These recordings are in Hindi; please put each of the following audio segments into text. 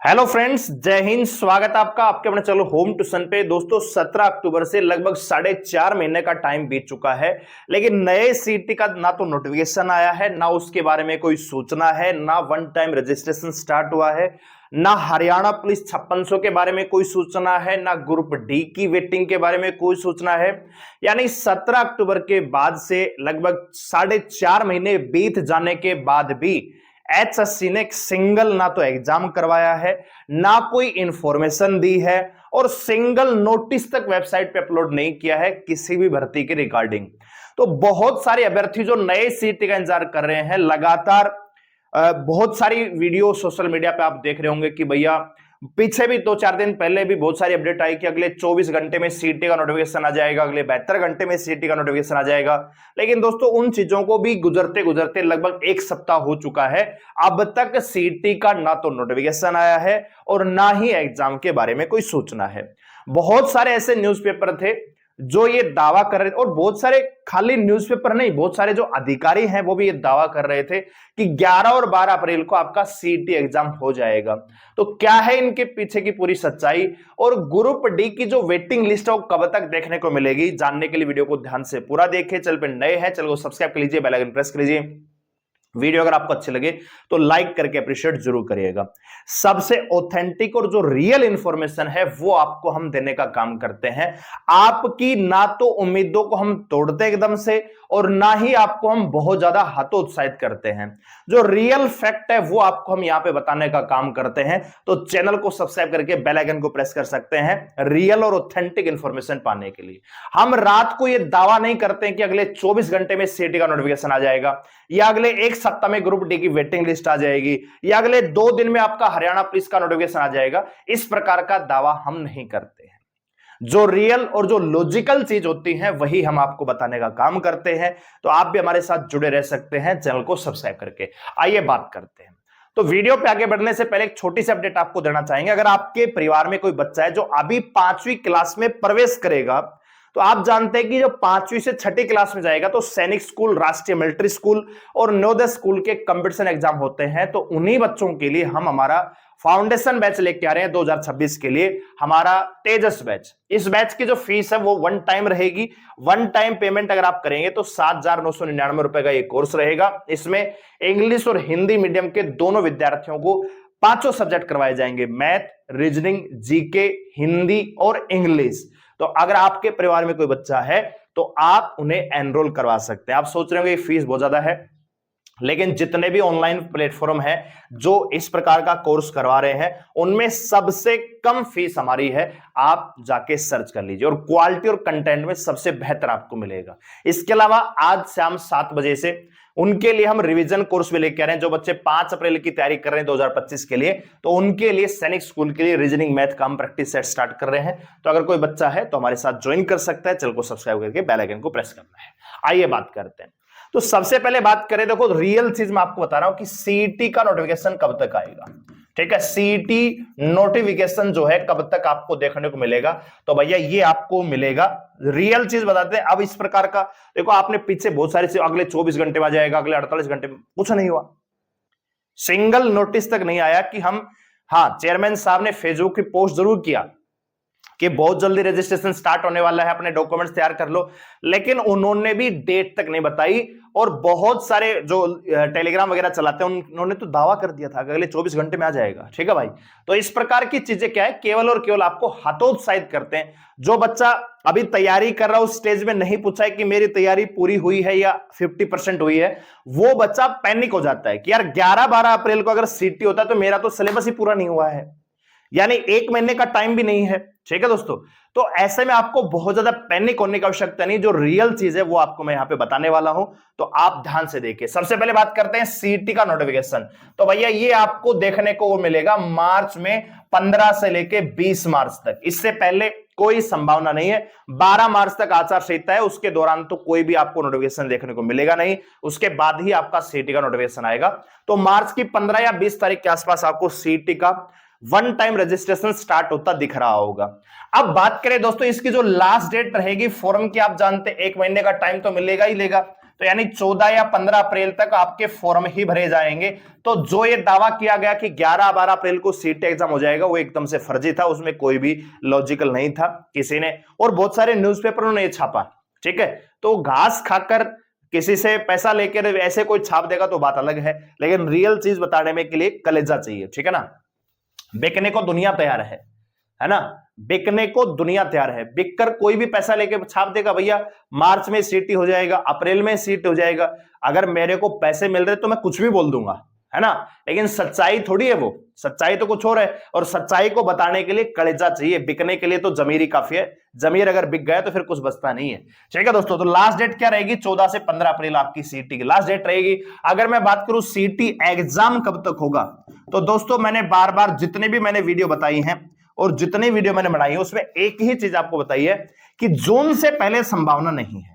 हेलो फ्रेंड्स, जय हिंद। स्वागत है आपका आपके अपने चलो होम ट्यूशन पे। दोस्तों 17 अक्टूबर से लगभग 4.5 महीने का टाइम बीत चुका है, लेकिन नए सीटी का ना तो नोटिफिकेशन आया है, ना उसके बारे में कोई सूचना है, ना वन टाइम रजिस्ट्रेशन स्टार्ट हुआ है, ना हरियाणा पुलिस 5600 के बारे में कोई सूचना है, ना ग्रुप डी की वेटिंग के बारे में कोई सूचना है। यानी 17 अक्टूबर के बाद से लगभग 4.5 महीने बीत जाने के बाद भी एचएससी ने एक सिंगल ना तो एग्जाम करवाया है, ना कोई इंफॉर्मेशन दी है, और सिंगल नोटिस तक वेबसाइट पे अपलोड नहीं किया है किसी भी भर्ती के रिगार्डिंग। तो बहुत सारे अभ्यर्थी जो नए सीटी का इंतजार कर रहे हैं, लगातार बहुत सारी वीडियो सोशल मीडिया पे आप देख रहे होंगे कि भैया पीछे भी 2-4 दिन पहले भी बहुत सारी अपडेट आई कि अगले 24 घंटे में सीटी का नोटिफिकेशन आ जाएगा, अगले 72 घंटे में सीटी का नोटिफिकेशन आ जाएगा। लेकिन दोस्तों उन चीजों को भी गुजरते गुजरते लगभग 1 सप्ताह हो चुका है, अब तक सीटी का ना तो नोटिफिकेशन आया है और ना ही एग्जाम के बारे में कोई सूचना है। बहुत सारे ऐसे न्यूज़पेपर थे जो ये दावा कर रहे थे, और बहुत सारे खाली न्यूज़पेपर नहीं, बहुत सारे जो अधिकारी हैं वो भी ये दावा कर रहे थे कि 11 और 12 अप्रैल को आपका सीटी एग्जाम हो जाएगा। तो क्या है इनके पीछे की पूरी सच्चाई, और ग्रुप डी की जो वेटिंग लिस्ट है वो कब तक देखने को मिलेगी, जानने के लिए वीडियो को ध्यान से पूरा देखें। चैनल पे नए हैं, चैनल को सब्सक्राइब कर लीजिए, बेल आइकन प्रेस कर लीजिए। वीडियो अगर आपको अच्छी लगे तो लाइक करके अप्रिशिएट जरूर करिएगा। सबसे ऑथेंटिक और जो रियल इंफॉर्मेशन है वो आपको हम देने का काम करते हैं। आपकी ना तो उम्मीदों को हम तोड़ते एकदम से, और ना ही आपको हम बहुत ज्यादा हतोत्साहित करते हैं। जो रियल फैक्ट है वो आपको हम यहां पे बताने का काम करते हैं। तो चैनल को सब्सक्राइब करके बेल आइकन को प्रेस कर सकते हैं रियल और ऑथेंटिक इंफॉर्मेशन पाने के लिए। हम रात को ये दावा नहीं करते हैं कि अगले 24 घंटे में सीटी का नोटिफिकेशन आ जाएगा, या अगले 1 सप्ताह में ग्रुप डी की वेटिंग लिस्ट आ जाएगी, या अगले 2 दिन में आपका हरियाणा पुलिस का नोटिफिकेशन आ जाएगा। इस प्रकार का दावा हम नहीं करते हैं। जो रियल और जो लॉजिकल चीज होती है वही हम आपको बताने का काम करते हैं। तो आप भी हमारे साथ जुड़े रह सकते हैं चैनल को सब्सक्राइब करके। आइए बात करते हैं। तो वीडियो पे आगे बढ़ने से पहले एक छोटी सी अपडेट आपको देना चाहेंगे। अगर आपके परिवार में कोई बच्चा है जो अभी 5वीं क्लास में प्रवेश करेगा, तो आप जानते हैं कि जब 5वीं से 6ठी क्लास में जाएगा तो सैनिक स्कूल, राष्ट्रीय मिलिट्री स्कूल और नवोदय स्कूल के कंपटीशन एग्जाम होते हैं। तो उन्हीं बच्चों के लिए हम हमारा फाउंडेशन बैच लेके आ रहे हैं 2026 के लिए, हमारा तेजस बैच। इस बैच की जो फीस है वो वन टाइम रहेगी। वन टाइम पेमेंट अगर आप करेंगे तो 7,999 रुपए का ये कोर्स रहेगा। इसमें इंग्लिश और हिंदी मीडियम के दोनों विद्यार्थियों को 5 सब्जेक्ट करवाए जाएंगे, मैथ, रीजनिंग, जीके, हिंदी और इंग्लिश। तो अगर आपके परिवार में कोई बच्चा है तो आप उन्हें एनरोल करवा सकते हैं। आप सोच रहे होंगे फीस बहुत ज्यादा है, लेकिन जितने भी ऑनलाइन प्लेटफॉर्म है जो इस प्रकार का कोर्स करवा रहे हैं उनमें सबसे कम फीस हमारी है। आप जाके सर्च कर लीजिए, और क्वालिटी और कंटेंट में सबसे बेहतर आपको मिलेगा। इसके अलावा आज शाम 7 बजे से उनके लिए हम रिवीजन कोर्स भी लेके आ रहे हैं। जो बच्चे 5 अप्रैल की तैयारी कर रहे हैं 2025 के लिए, तो उनके लिए सैनिक स्कूल के लिए रीजनिंग मैथ का हम प्रैक्टिस सेट स्टार्ट कर रहे हैं। तो अगर कोई बच्चा है तो हमारे साथ ज्वाइन कर सकता है। चैनल को सब्सक्राइब करके बेल आइकन को प्रेस करना है। आइए बात करते हैं। तो सबसे पहले बात करें, देखो रियल चीज मैं आपको बता रहा हूं कि सीईटी का नोटिफिकेशन कब तक आएगा। ठीक है, सीईटी नोटिफिकेशन जो है कब तक आपको देखने को मिलेगा, तो भैया ये आपको मिलेगा। रियल चीज बताते हैं। अब इस प्रकार का देखो, आपने पीछे बहुत सारी चीज, अगले 24 घंटे में आ जाएगा, अगले 48 घंटे में, कुछ नहीं हुआ। सिंगल नोटिस तक नहीं आया कि हम, हाँ चेयरमैन साहब ने फेसबुक की पोस्ट जरूर किया कि बहुत जल्दी रजिस्ट्रेशन स्टार्ट होने वाला है, अपने डॉक्यूमेंट्स तैयार कर लो, लेकिन उन्होंने भी डेट तक नहीं बताई। और बहुत सारे जो टेलीग्राम वगैरह चलाते हैं उन्होंने तो दावा कर दिया था कि अगले 24 घंटे में आ जाएगा। ठीक है भाई, तो इस प्रकार की चीजें क्या है, केवल और केवल आपको हतोत्साहित करते हैं। जो बच्चा अभी तैयारी कर रहा है उस स्टेज में नहीं पूछा है कि मेरी तैयारी पूरी हुई है या 50% हुई है, वो बच्चा पैनिक हो जाता है कि यार 11-12 अप्रैल को अगर सीटी होता है तो मेरा तो सिलेबस ही पूरा नहीं हुआ है, यानी 1 महीने का टाइम भी नहीं है। ठीक है दोस्तों, तो ऐसे में आपको बहुत ज्यादा पैनिक होने की आवश्यकता नहीं। जो रियल चीज है वो आपको मैं यहां पे बताने वाला हूं, तो आप ध्यान से देखिए। सबसे पहले बात करते हैं सीटी का नोटिफिकेशन। तो भैया ये आपको देखने को वो मिलेगा मार्च में, 15 से लेके 20 मार्च तक। इससे पहले कोई संभावना नहीं है। 12 मार्च तक आचार संहिता है, उसके दौरान तो कोई भी आपको नोटिफिकेशन देखने को मिलेगा नहीं। उसके बाद ही आपका सीटी का नोटिफिकेशन आएगा। तो मार्च की 15 या 20 तारीख के आसपास आपको सीटी का वन टाइम रजिस्ट्रेशन स्टार्ट होता दिख रहा होगा। अब बात करें दोस्तों इसकी जो लास्ट डेट रहेगी फॉर्म की, आप जानते हैं 1 महीने का टाइम तो मिलेगा ही लेगा। तो यानी 14 या 15 अप्रैल तक आपके फॉर्म ही भरे जाएंगे। तो जो ये दावा किया गया कि 11-12 अप्रैल को सीटी एग्जाम हो जाएगा, वो एकदम से फर्जी था, उसमें कोई भी लॉजिकल नहीं था किसी ने, और बहुत सारे न्यूज़पेपरों ने छापा। ठीक है, तो घास खाकर किसी से पैसा लेकर ऐसे कोई छाप देगा तो बात अलग है, लेकिन रियल चीज बताने में के लिए कलेजा चाहिए। ठीक है ना, बिकने को दुनिया तैयार है ना, बिकने को दुनिया तैयार है। बिककर कोई भी पैसा लेके छाप देगा भैया मार्च में सीटी हो जाएगा, अप्रैल में सीट हो जाएगा। अगर मेरे को पैसे मिल रहे तो मैं कुछ भी बोल दूंगा, है ना, लेकिन सच्चाई थोड़ी है वो, सच्चाई तो कुछ और है। और सच्चाई को बताने के लिए कलेजा चाहिए, बिकने के लिए तो जमीर ही काफी है। जमीर अगर बिक गया तो फिर कुछ बचता नहीं है। ठीक है दोस्तों, तो लास्ट डेट क्या रहेगी? 14 से 15 अप्रैल आपकी सीटी की लास्ट डेट रहेगी। अगर मैं बात करूं सीटी एग्जाम कब तक होगा, तो दोस्तों मैंने बार बार जितने भी मैंने वीडियो बताई हैं और जितनी वीडियो मैंने बनाई है उसमें एक ही चीज आपको बताई है कि जून से पहले संभावना नहीं है।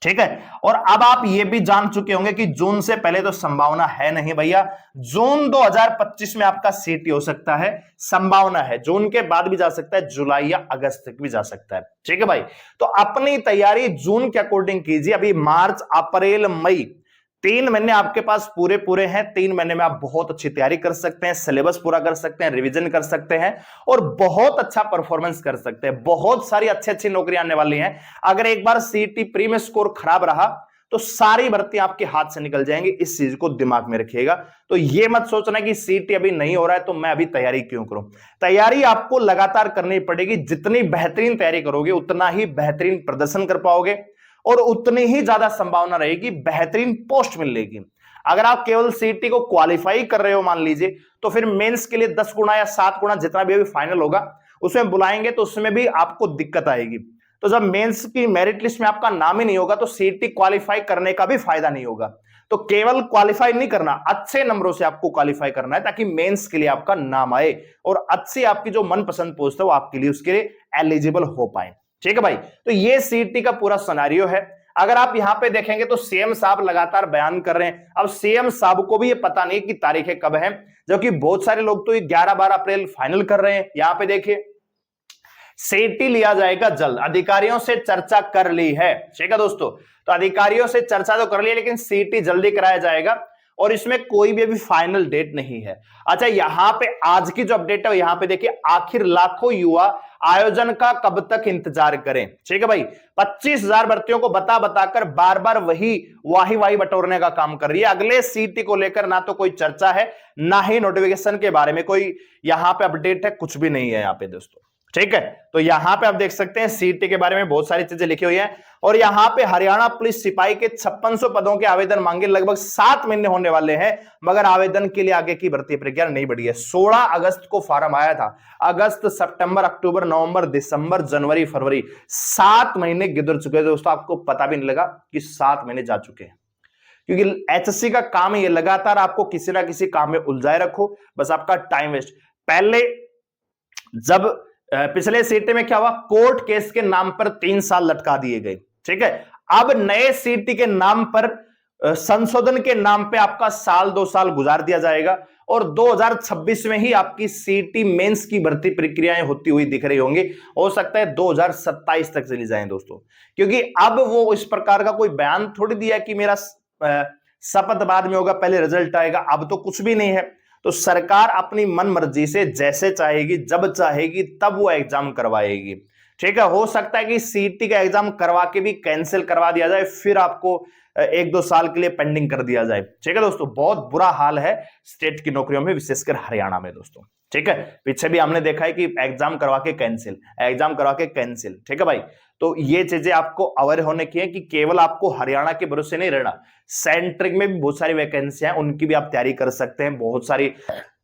ठीक है, और अब आप ये भी जान चुके होंगे कि जून से पहले तो संभावना है नहीं भैया। जून 2025 में आपका सीटी हो सकता है, संभावना है। जून के बाद भी जा सकता है, जुलाई या अगस्त तक भी जा सकता है। ठीक है भाई, तो अपनी तैयारी जून के अकॉर्डिंग कीजिए। अभी मार्च, अप्रैल, मई 3 महीने आपके पास पूरे हैं। 3 महीने में आप बहुत अच्छी तैयारी कर सकते हैं, सिलेबस पूरा कर सकते हैं, रिवीजन कर सकते हैं और बहुत अच्छा परफॉर्मेंस कर सकते हैं। बहुत सारी अच्छी नौकरियां आने वाली हैं। अगर एक बार सीटी प्री में स्कोर खराब रहा तो सारी भर्ती आपके हाथ से निकल जाएंगी। इस चीज को दिमाग में रखिएगा। तो ये मत सोचना कि सीटी अभी नहीं हो रहा है तो मैं अभी तैयारी क्यों करूं। तैयारी आपको लगातार करनी पड़ेगी। जितनी बेहतरीन तैयारी करोगे उतना ही बेहतरीन प्रदर्शन कर पाओगे और उतनी ही ज्यादा संभावना रहेगी बेहतरीन पोस्ट मिलेगी। अगर आप केवल सीटी को क्वालिफाई कर रहे हो मान लीजिए, तो फिर मेंस के लिए 10 गुना या 7 गुना जितना भी अभी फाइनल होगा उसमें बुलाएंगे तो उसमें भी आपको दिक्कत आएगी। तो जब मेंस की मेरिट लिस्ट में आपका नाम ही नहीं होगा तो सीटी क्वालिफाई करने का भी फायदा नहीं होगा। तो केवल क्वालिफाई नहीं करना, अच्छे नंबरों से आपको क्वालिफाई करना है ताकि मेंस के लिए आपका नाम आए और अच्छी आपकी जो मनपसंद पोस्ट है वो आपके लिए उसके लिए एलिजिबल हो पाए। ठीक है भाई, तो ये सीटी का पूरा सिनेरियो है। अगर आप यहां पे देखेंगे तो सीएम साहब लगातार बयान कर रहे हैं। अब सीएम साहब को भी ये पता नहीं कि तारीखें कब हैं, जबकि बहुत सारे लोग तो ये 11-12 अप्रैल फाइनल कर रहे हैं। यहां पे देखिए सीटी लिया जाएगा जल्द, अधिकारियों से चर्चा कर ली है। ठीक है दोस्तों, तो अधिकारियों से चर्चा तो कर ली है लेकिन सीटी जल्दी कराया जाएगा और इसमें कोई भी अभी फाइनल डेट नहीं है। अच्छा, यहां पे आज की जो अपडेट है यहां पे देखिए, आखिर लाखों युवा आयोजन का कब तक इंतजार करें। ठीक है भाई, 25,000 भर्तियों को बता बताकर बार बार वही वाही बटोरने का काम कर रही है। अगले सीटी को लेकर ना तो कोई चर्चा है, ना ही नोटिफिकेशन के बारे में कोई यहां पे अपडेट है, कुछ भी नहीं है यहां पे दोस्तों। ठीक है, तो यहां पे आप देख सकते हैं सीटी के बारे में बहुत सारी चीजें लिखी हुई हैं और यहां पे हरियाणा पुलिस सिपाही के 5600 पदों के आवेदन मांगे, लगभग 7 महीने होने वाले हैं मगर आवेदन के लिए आगे की भर्ती प्रक्रिया नहीं बढ़ी है। 16 अगस्त को फॉर्म आया था, अगस्त, सितंबर, अक्टूबर, नवंबर, दिसंबर, जनवरी, फरवरी, 7 महीने गुजर चुके हैं दोस्तों। आपको पता भी नहीं लगा कि 7 महीने जा चुके हैं, क्योंकि एचएससी का काम ये लगातार आपको किसी ना किसी काम में उलझाए रखो, बस आपका टाइम वेस्ट। पहले जब पिछले सीटी में क्या हुआ, कोर्ट केस के नाम पर 3 साल लटका दिए गए। ठीक है, अब नए सीटी के नाम पर, संशोधन के नाम पे आपका 1-2 साल गुजार दिया जाएगा और 2026 में ही आपकी सीटी मेंस की भर्ती प्रक्रियाएं होती हुई दिख रही होंगी। हो सकता है 2027 तक चली जाएं दोस्तों, क्योंकि अब वो इस प्रकार का कोई बयान थोड़ी दिया कि मेरा शपथ बाद में होगा, पहले रिजल्ट आएगा। अब तो कुछ भी नहीं है। तो सरकार अपनी मन मर्जी से जैसे चाहेगी, जब चाहेगी तब वो एग्जाम करवाएगी। ठीक है, हो सकता है कि सीटी का एग्जाम करवा के भी कैंसिल करवा दिया जाए, फिर आपको 1-2 साल के लिए पेंडिंग कर दिया जाए। ठीक है दोस्तों, बहुत बुरा हाल है स्टेट की नौकरियों में, विशेषकर हरियाणा में दोस्तों। ठीक है, पीछे भी हमने देखा है कि एग्जाम करवा के कैंसिल, एग्जाम करवा के कैंसिल। ठीक है भाई, तो ये चीजें आपको अवेयर होने की है कि केवल आपको हरियाणा के भरोसे नहीं रहना, सेंट्रिक में भी बहुत सारी वैकेंसियां हैं, उनकी भी आप तैयारी कर सकते हैं। बहुत सारी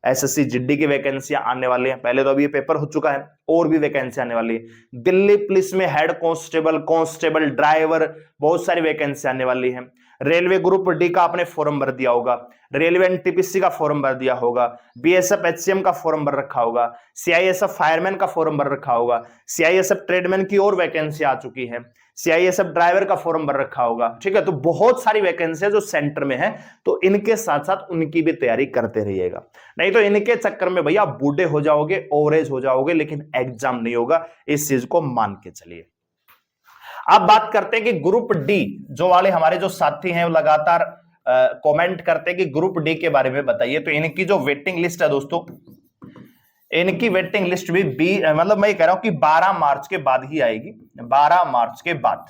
एसएससी जीडी की वैकेंसियां आने वाली हैं, पहले तो अभी ये पेपर हो चुका है, और भी वैकेंसी आने वाली है। दिल्ली पुलिस में हेड कांस्टेबल, ड्राइवर, बहुत सारी वैकेंसी आने वाली है। रेलवे ग्रुप डी का आपने फॉर्म भर दिया होगा, रेलवे एनटीपीसी का फॉर्म भर दिया होगा, बीएसएफ एचसीएम का फॉर्म भर रखा होगा, सीआईएसएफ फायरमैन का फॉर्म भर रखा होगा, सीआईएसएफ ट्रेडमैन की और वैकेंसी आ चुकी है, सीआईएसएफ ड्राइवर का फॉर्म भर रखा होगा। ठीक है, तो बहुत सारी वैकेंसी है जो सेंटर में है, तो इनके साथ साथ उनकी भी तैयारी करते रहिएगा, नहीं तो इनके चक्कर में भैया बूढ़े हो जाओगे, ओवरेज हो जाओगे, लेकिन एग्जाम नहीं होगा। इस चीज को मान के चलिए। अब बात करते हैं कि ग्रुप डी, जो वाले हमारे जो साथी हैं वो लगातार कमेंट करते हैं कि ग्रुप डी के बारे में बताइए, तो इनकी जो वेटिंग लिस्ट है दोस्तों, इनकी वेटिंग लिस्ट भी मतलब मैं कह रहा हूं कि 12 मार्च के बाद ही आएगी, 12 मार्च के बाद,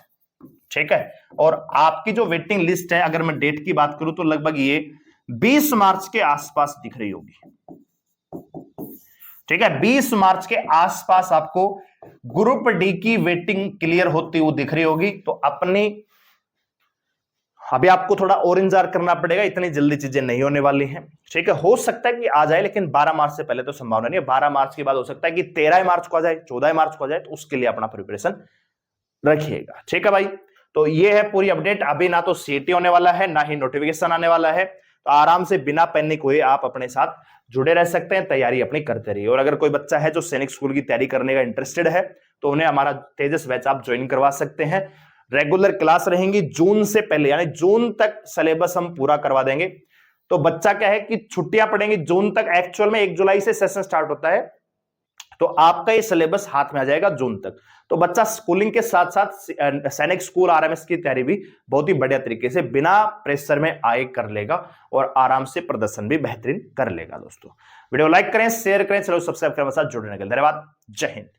ठीक है। और आपकी जो वेटिंग लिस्ट है, अगर मैं डेट की बात करूं तो लगभग ये 20 मार्च के आसपास दिख रही होगी, ठीक है। 20 मार्च के आसपास आपको ग्रुप डी की वेटिंग क्लियर होती हुई दिख रही होगी। तो अपनी अभी आपको थोड़ा और इंतजार करना पड़ेगा, इतनी जल्दी चीजें नहीं होने वाली हैं, ठीक है। हो सकता है कि आ जाए, लेकिन 12 मार्च से पहले तो संभावना नहीं है। 12 मार्च के बाद हो सकता है कि 13 मार्च को आ जाए, 14 मार्च को आ जाए, तो उसके लिए अपना प्रिपरेशन रखिएगा, ठीक है भाई। तो ये है पूरी अपडेट। अभी ना तो सीटी होने वाला है, ना ही नोटिफिकेशन आने वाला है, तो आराम से बिना पैनिक हुए आप अपने साथ जुड़े रह सकते हैं, तैयारी अपनी करते रहिए। और अगर कोई बच्चा है जो सैनिक स्कूल की तैयारी करने का इंटरेस्टेड है, तो उन्हें हमारा तेजस बैच आप ज्वाइन करवा सकते हैं। रेगुलर क्लास रहेंगी जून से पहले, यानी जून तक सिलेबस हम पूरा करवा देंगे। तो बच्चा क्या है कि छुट्टियां पड़ेंगी जून तक, एक्चुअल में 1 जुलाई से सेशन स्टार्ट होता है, तो आपका ये सिलेबस हाथ में आ जाएगा जून तक। तो बच्चा स्कूलिंग के साथ साथ सैनिक स्कूल आरएमएस की तैयारी भी बहुत ही बढ़िया तरीके से बिना प्रेशर में आए कर लेगा और आराम से प्रदर्शन भी बेहतरीन कर लेगा। दोस्तों वीडियो लाइक करें, शेयर करें, चलो सब्सक्राइब करें, साथ जुड़ने के लिए धन्यवाद। जय हिंद।